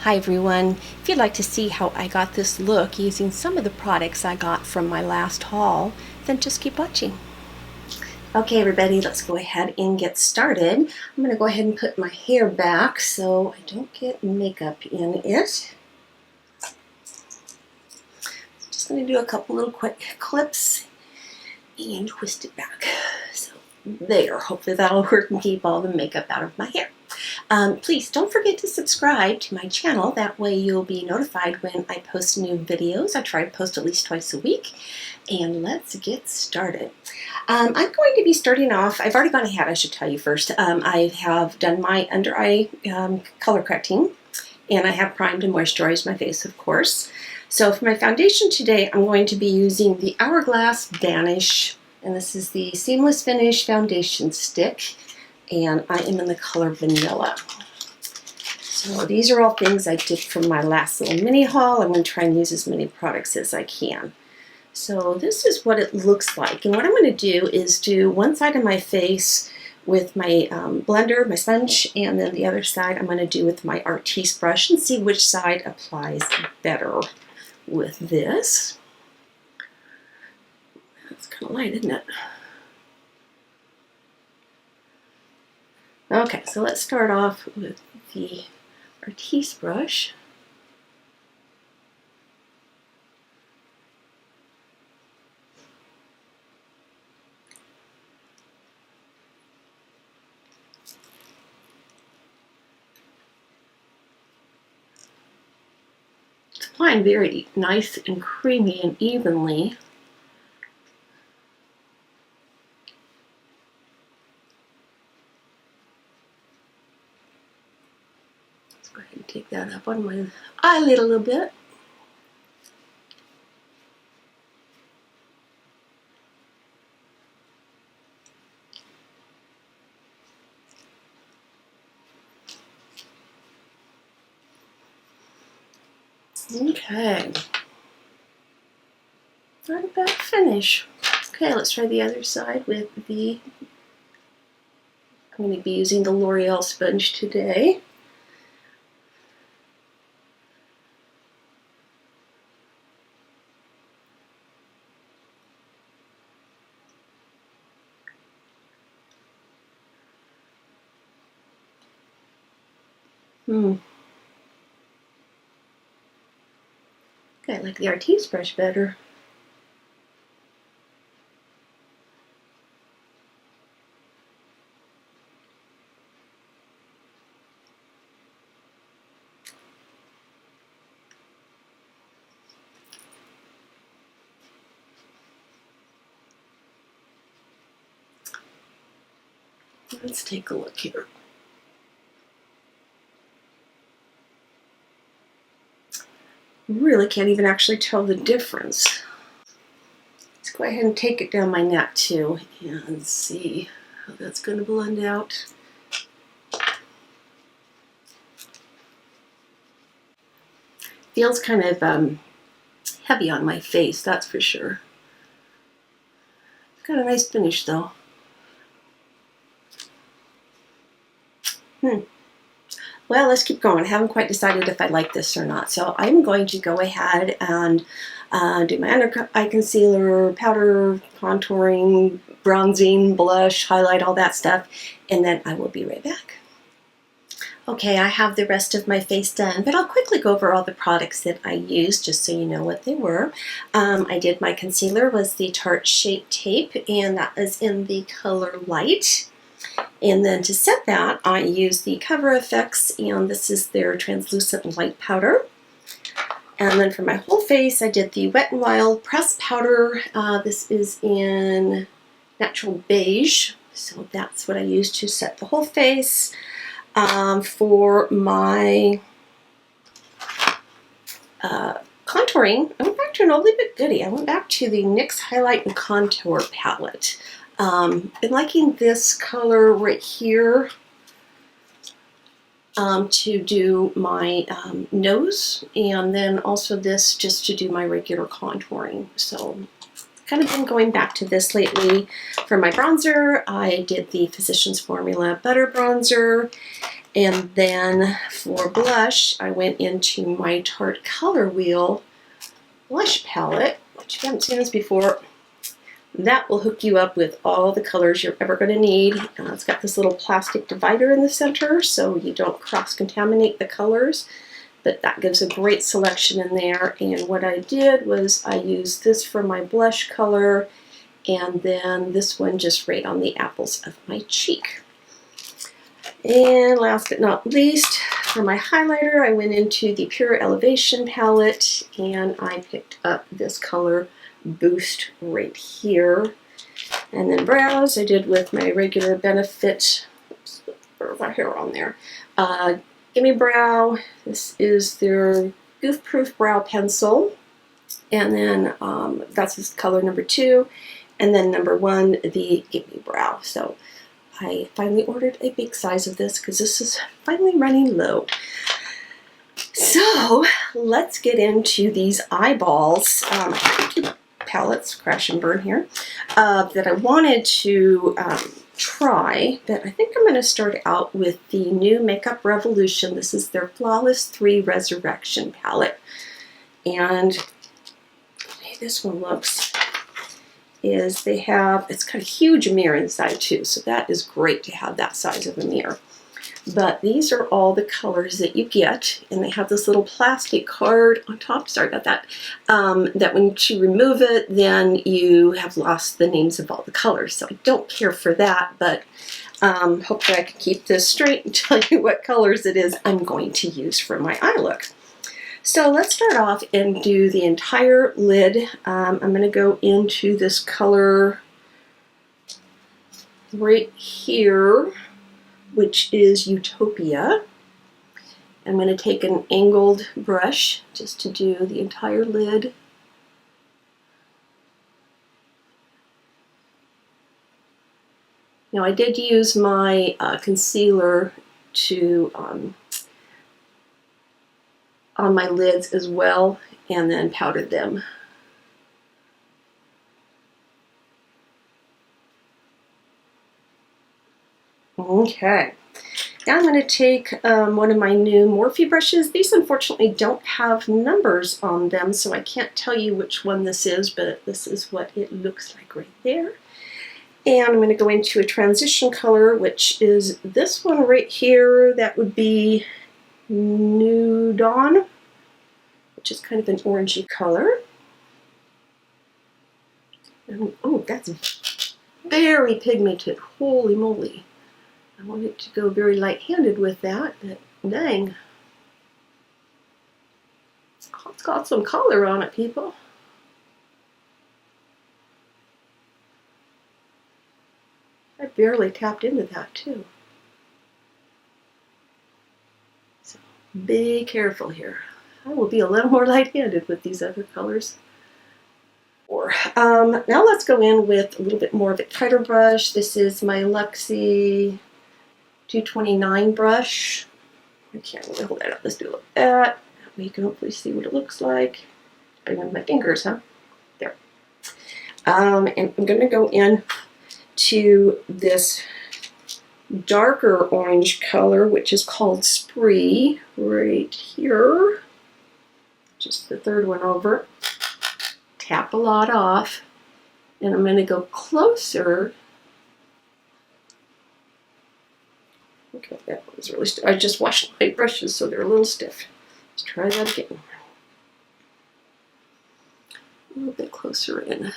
Hi everyone, if you'd like to see how I got this look using some of the products I got from my last haul, then just keep watching. Okay everybody, let's go ahead and get started. I'm going to go ahead and put my hair back so I don't get makeup in it. Just going to do a couple little quick clips and twist it back. So there, hopefully that'll work and keep all the makeup out of my hair. Please don't forget to subscribe to my channel. That way you'll be notified when I post new videos. I try to post at least twice a week. And let's get started. I'm going to be starting off, I've already gone ahead, I should tell you first. I have done my under eye color correcting, and I have primed and moisturized my face, of course. So for my foundation today, I'm going to be using the Hourglass Vanish, and this is the Seamless Finish Foundation Stick. And I am in the color Vanilla. So these are all things I did from my last little mini haul. I'm going to try and use as many products as I can. So this is what it looks like. And what I'm going to do is do one side of my face with my blender, my sponge, and then the other side I'm going to do with my Artiste brush and see which side applies better with this. That's kind of light, isn't it? Okay, so let's start off with the Artiste brush. It's applying very nice and creamy and evenly. Go ahead and take that up on my eyelid a little bit. Okay. Not a bad finish. Okay, let's try the other side with the, I'm going to be using the L'Oreal sponge today. Okay, I like the Artiste brush better. Let's take a look here. Really can't even actually tell the difference. Let's go ahead and take it down my neck too and see how that's going to blend out. Feels kind of heavy on my face, that's for sure. It's got a nice finish though. Well, let's keep going. I haven't quite decided if I like this or not. So I'm going to go ahead and do my under eye concealer, powder, contouring, bronzing, blush, highlight, all that stuff. And then I will be right back. Okay, I have the rest of my face done, but I'll quickly go over all the products that I used just so you know what they were. I did my concealer, was the Tarte Shape Tape, and that is in the color Light. And then to set that, I used the Cover FX, and this is their translucent light powder. And then for my whole face, I did the Wet n Wild pressed powder. This is in Natural Beige, so that's what I used to set the whole face. For my contouring, I went back to an oldie but goodie. I went back to the NYX Highlight and Contour palette. Been liking this color right here to do my nose, and then also this just to do my regular contouring. So kind of been going back to this lately. For my bronzer, I did the Physicians Formula Butter Bronzer, And then for blush, I went into my Tarte Color Wheel blush palette, which if you haven't seen this before, that will hook you up with all the colors you're ever going to need. It's got this little plastic divider in the center so you don't cross-contaminate the colors, but that gives a great selection in there. And what I did was I used this for my blush color, and then this one just right on the apples of my cheek. And last but not least, for my highlighter, I went into the Pure Elevation palette, and I picked up this color Boost right here. And then brows, I did with my regular Benefit, oops, my hair on there, Gimme Brow. This is their Goof Proof Brow Pencil. And then that's this color number 2. And then number 1, the Gimme Brow. So I finally ordered a big size of this because this is finally running low. So let's get into these eyeballs. I have 2 palettes, crash and burn here, that I wanted to try, but I think I'm going to start out with the new Makeup Revolution. This is their Flawless 3 Resurrection palette. And the way this one looks is it's got a huge mirror inside too, so that is great to have that size of a mirror. But these are all the colors that you get, and they have this little plastic card on top, sorry about that, that when you remove it, then you have lost the names of all the colors. So I don't care for that, but hopefully I can keep this straight and tell you what colors it is I'm going to use for my eye look. So let's start off and do the entire lid. I'm going to go into this color right here, which is Utopia. I'm going to take an angled brush just to do the entire lid. Now I did use my concealer to on my lids as well, and then powdered them. Okay, now I'm going to take one of my new Morphe brushes. These unfortunately don't have numbers on them, so I can't tell you which one this is, but this is what it looks like right there. And I'm going to go into a transition color, which is this one right here. That would be New Dawn, which is kind of an orangey color. And, oh, that's very pigmented. Holy moly. I wanted to go very light-handed with that, but dang. It's got some color on it, people. I barely tapped into that, too. So be careful here. I will be a little more light-handed with these other colors. Now let's go in with a little bit more of a tighter brush. This is my Luxe 229 brush. I can't really hold that up. Let's do it like that. You can hopefully see what it looks like. I have my fingers, huh? There. And I'm going to go in to this darker orange color, which is called Spree, right here. Just the third one over. Tap a lot off. And I'm going to go closer. Okay, that was really stiff. I just washed my brushes, so they're a little stiff. Let's try that again. A little bit closer in.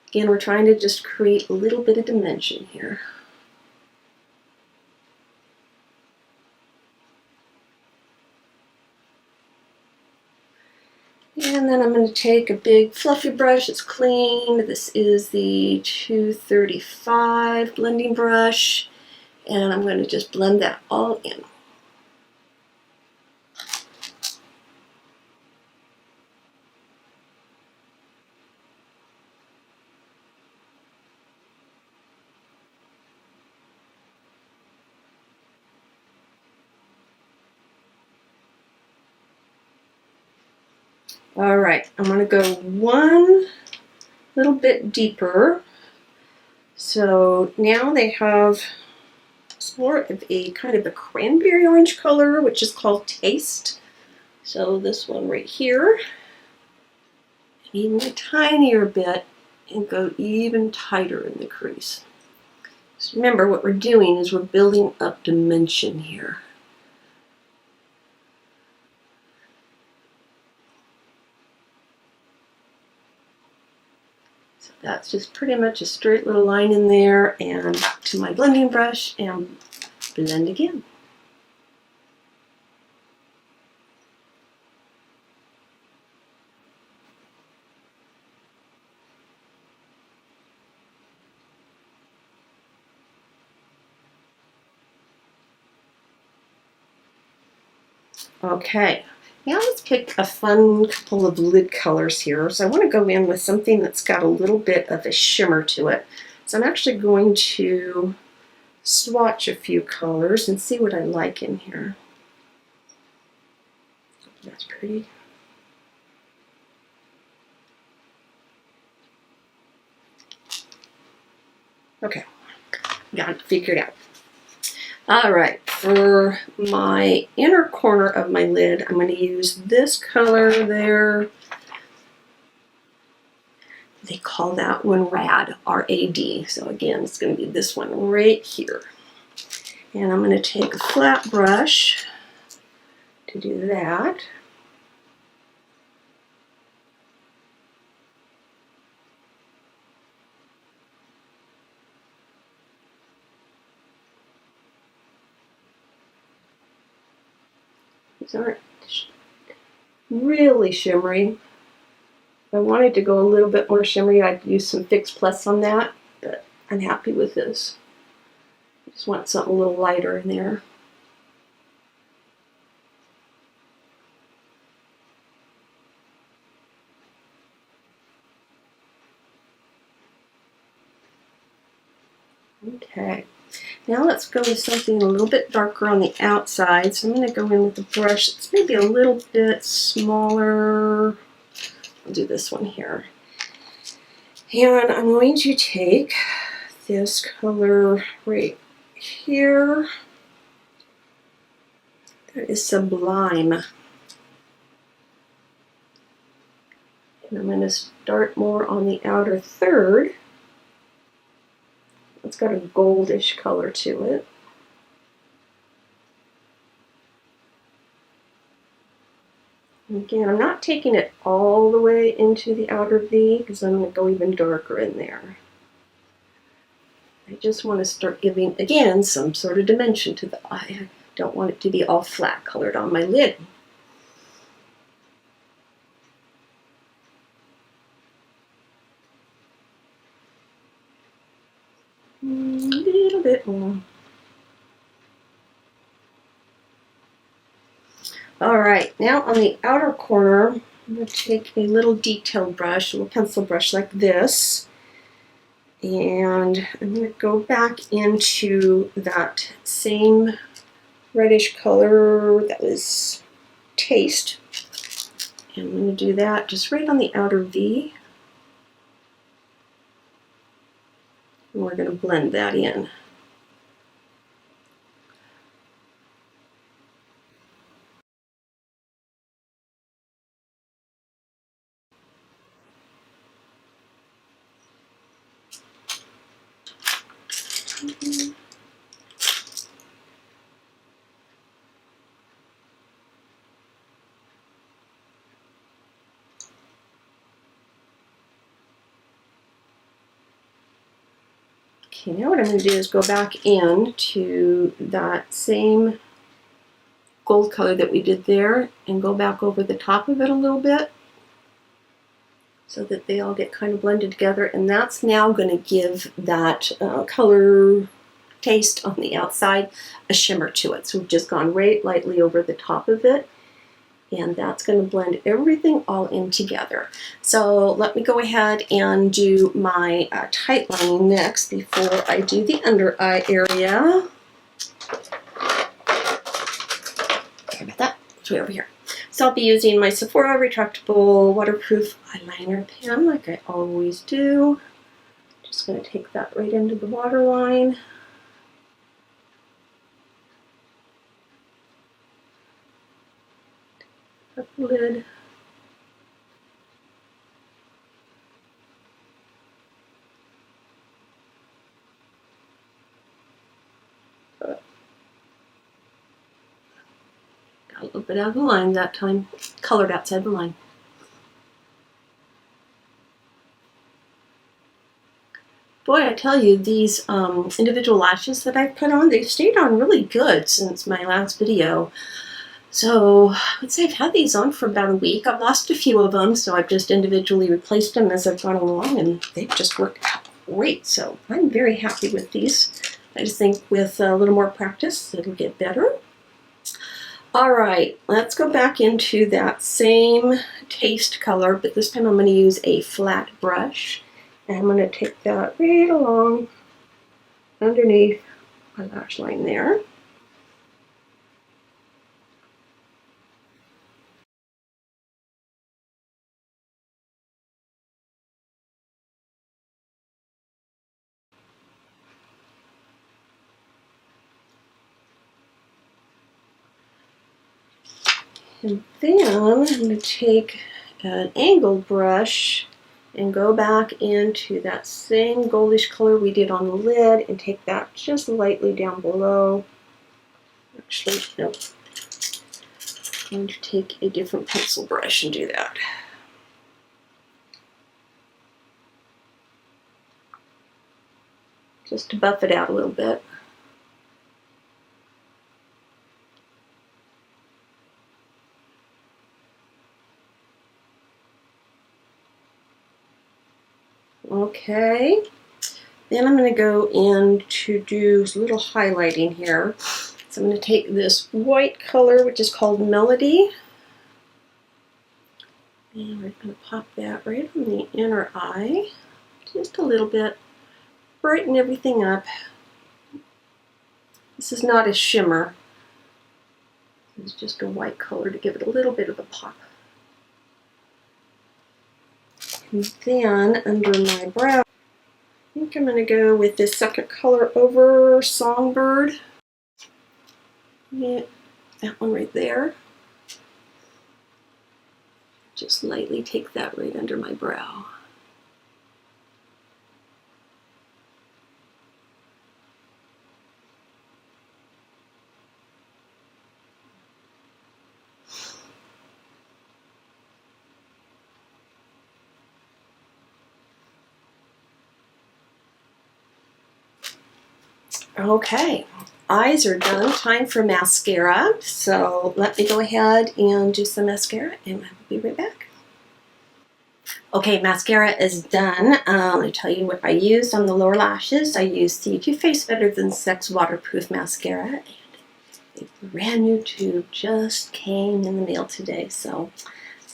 Again, we're trying to just create a little bit of dimension here. And then I'm going to take a big fluffy brush. It's clean. This is the 235 blending brush. And I'm going to just blend that all in. All right, I'm going to go one little bit deeper. So now they have more of a kind of a cranberry orange color, which is called Taste. So this one right here, even a tinier bit, and go even tighter in the crease. So remember, what we're doing is we're building up dimension here. So that's just pretty much a straight little line in there, and back to my blending brush and blend again. Okay, now let's pick a fun couple of lid colors here. So I want to go in with something that's got a little bit of a shimmer to it. So I'm actually going to swatch a few colors and see what I like in here. That's pretty. Okay, got it figured out. All right, for my inner corner of my lid, I'm going to use this color there. They call that one Rad, R-A-D. So again, it's going to be this one right here. And I'm going to take a flat brush to do that. These aren't really shimmery. If I wanted to go a little bit more shimmery, I'd use some Fix Plus on that, but I'm happy with this. I just want something a little lighter in there. Okay, now let's go with something a little bit darker on the outside. So I'm going to go in with a brush that's maybe a little bit smaller. I'll do this one here. And I'm going to take this color right here. That is Sublime. And I'm going to start more on the outer third. It's got a goldish color to it. And again, I'm not taking it all the way into the outer V because I'm going to go even darker in there. I just want to start giving, again, some sort of dimension to the eye. I don't want it to be all flat colored on my lid. A little bit more. All right, now on the outer corner, I'm going to take a little detail brush, a little pencil brush like this, and I'm going to go back into that same reddish color that was Taste. And I'm going to do that just right on the outer V. And we're going to blend that in. Okay, now what I'm going to do is go back in to that same gold color that we did there and go back over the top of it a little bit so that they all get kind of blended together, and that's now going to give that color Taste on the outside a shimmer to it. So we've just gone right lightly over the top of it, and that's going to blend everything all in together. So let me go ahead and do my tight lining next before I do the under eye area. Sorry about that, it's way over here. So I'll be using my Sephora Retractable Waterproof Eyeliner pen like I always do. Just going to take that right into the waterline. Up the lid. Got a little bit out of the line that time. Colored outside the line. Boy, I tell you, these individual lashes that I've put on, they've stayed on really good since my last video. So I would say I've had these on for about a week. I've lost a few of them, so I've just individually replaced them as I've gone along, and they've just worked out great. So I'm very happy with these. I just think with a little more practice, it'll get better. All right, let's go back into that same taste color, but this time I'm going to use a flat brush. And I'm going to take that right along underneath my lash line there. And then I'm going to take an angled brush and go back into that same goldish color we did on the lid and take that just lightly down below. Actually, nope. I'm going to take a different pencil brush and do that. Just to buff it out a little bit. Okay, then I'm going to go in to do a little highlighting here. So I'm going to take this white color, which is called Melody, and we're going to pop that right on the inner eye, just a little bit, brighten everything up. This is not a shimmer, it's just a white color to give it a little bit of a pop. And then under my brow, I think I'm going to go with this second color over Songbird. Yeah, that one right there. Just lightly take that right under my brow. Okay, eyes are done. Time for mascara. So let me go ahead and do some mascara and I will be right back. Okay, mascara is done. Let me tell you what I used on the lower lashes. I used the Too Faced Better Than Sex Waterproof Mascara. And a brand new tube just came in the mail today. So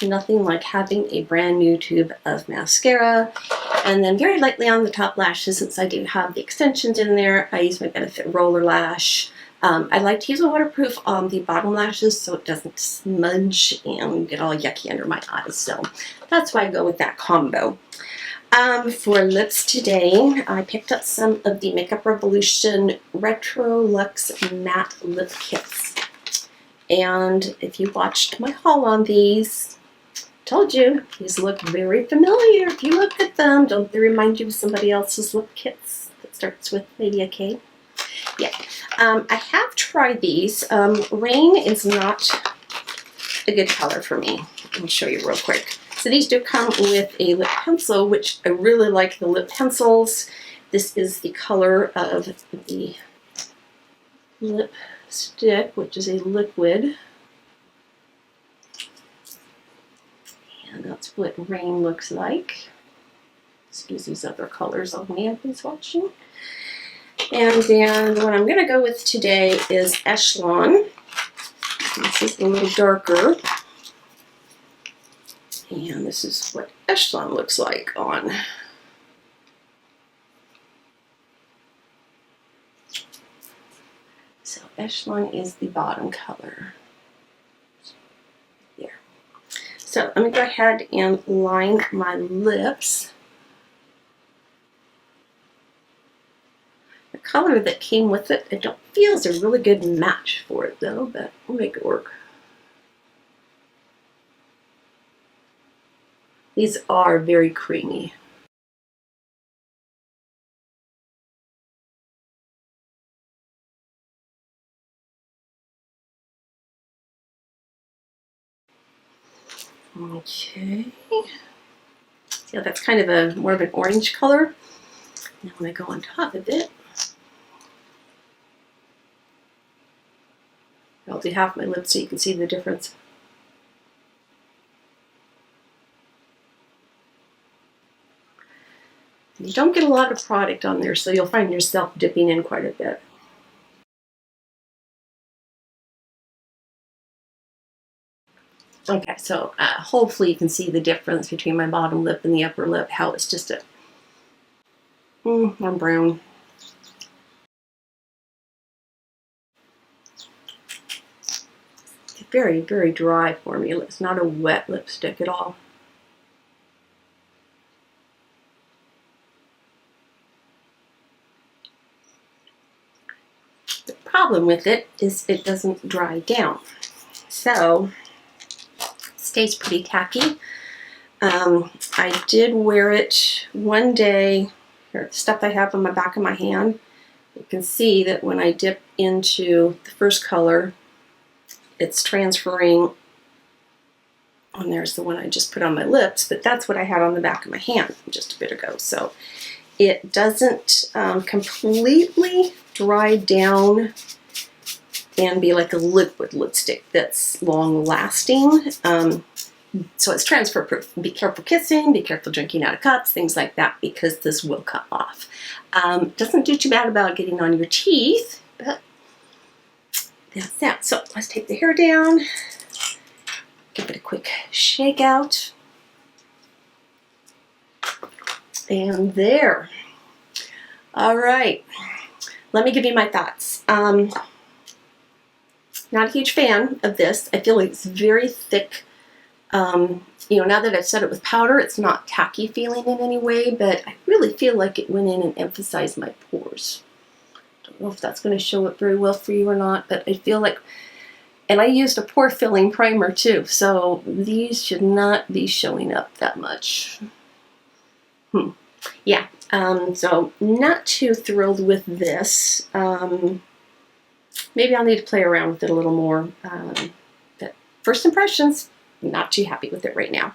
nothing like having a brand new tube of mascara. And then very lightly on the top lashes, since I do have the extensions in there, I use my Benefit Roller Lash. I like to use a waterproof on the bottom lashes so it doesn't smudge and get all yucky under my eyes. So that's why I go with that combo. For lips today, I picked up some of the Makeup Revolution Retro Luxe Matte Lip Kits. And if you watched my haul on these, told you, these look very familiar. If you look at them, don't they remind you of somebody else's lip kits that starts with maybe a K? Yeah. I have tried these. Rain is not a good color for me. I'll show you real quick. So these do come with a lip pencil, which I really like the lip pencils. This is the color of the lipstick, which is a liquid. And that's what Rain looks like. Excuse these other colors on me I've been swatching. And then what I'm going to go with today is Echelon. This is a little darker. And this is what Echelon looks like on. So Echelon is the bottom color. There. So I'm going to go ahead and line my lips. The color that came with it, I don't feel is a really good match for it though, but we'll make it work. These are very creamy. Okay. See how that's kind of a more of an orange color? Now when I go on top of it, I'll do half my lips so you can see the difference. You don't get a lot of product on there, so you'll find yourself dipping in quite a bit. Okay, so hopefully you can see the difference between my bottom lip and the upper lip, how it's just a more brown. It's very, very dry for me. It's not a wet lipstick at all. The problem with it is it doesn't dry down. So it stays pretty tacky. I did wear it one day. Here, the stuff I have on my back of my hand, you can see that when I dip into the first color, it's transferring. And there's the one I just put on my lips, but that's what I had on the back of my hand just a bit ago. So it doesn't completely dry down and be like a liquid lipstick that's long lasting. So it's transfer proof. Be careful kissing, be careful drinking out of cups, things like that, because this will come off. Doesn't do too bad about getting on your teeth, but that's that. So let's take the hair down, give it a quick shake out, and there. All right, let me give you my thoughts. Not a huge fan of this. I feel like it's very thick. You know, now that I've set it with powder, it's not tacky feeling in any way, but I really feel like it went in and emphasized my pores. Don't know if that's going to show up very well for you or not, but I feel like, and I used a pore filling primer too, so these should not be showing up that much. Yeah, so not too thrilled with this. Maybe I'll need to play around with it a little more. But first impressions, not too happy with it right now.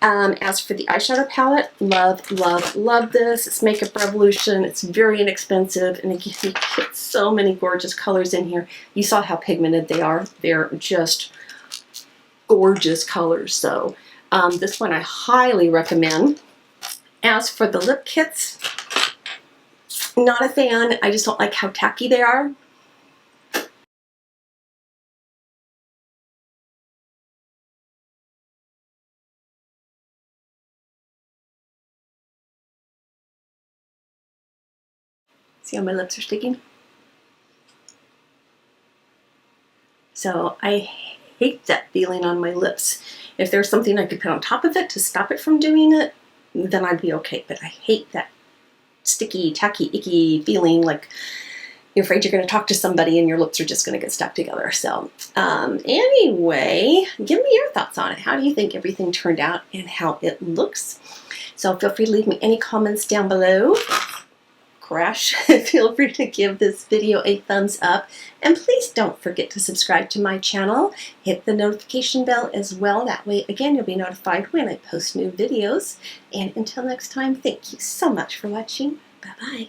As for the eyeshadow palette, love, love, love this. It's Makeup Revolution. It's very inexpensive, and again, you get so many gorgeous colors in here. You saw how pigmented they are. They're just gorgeous colors. So this one I highly recommend. As for the lip kits, not a fan. I just don't like how tacky they are. See how my lips are sticking? So I hate that feeling on my lips. If there's something I could put on top of it to stop it from doing it, then I'd be okay. But I hate that sticky, tacky, icky feeling like you're afraid you're going to talk to somebody and your lips are just going to get stuck together. So anyway, give me your thoughts on it. How do you think everything turned out and how it looks? So feel free to leave me any comments down below. Crash. Feel free to give this video a thumbs up, and please don't forget to subscribe to my channel. Hit the notification bell as well. That way, again, you'll be notified when I post new videos. And until next time, thank you so much for watching. Bye-bye.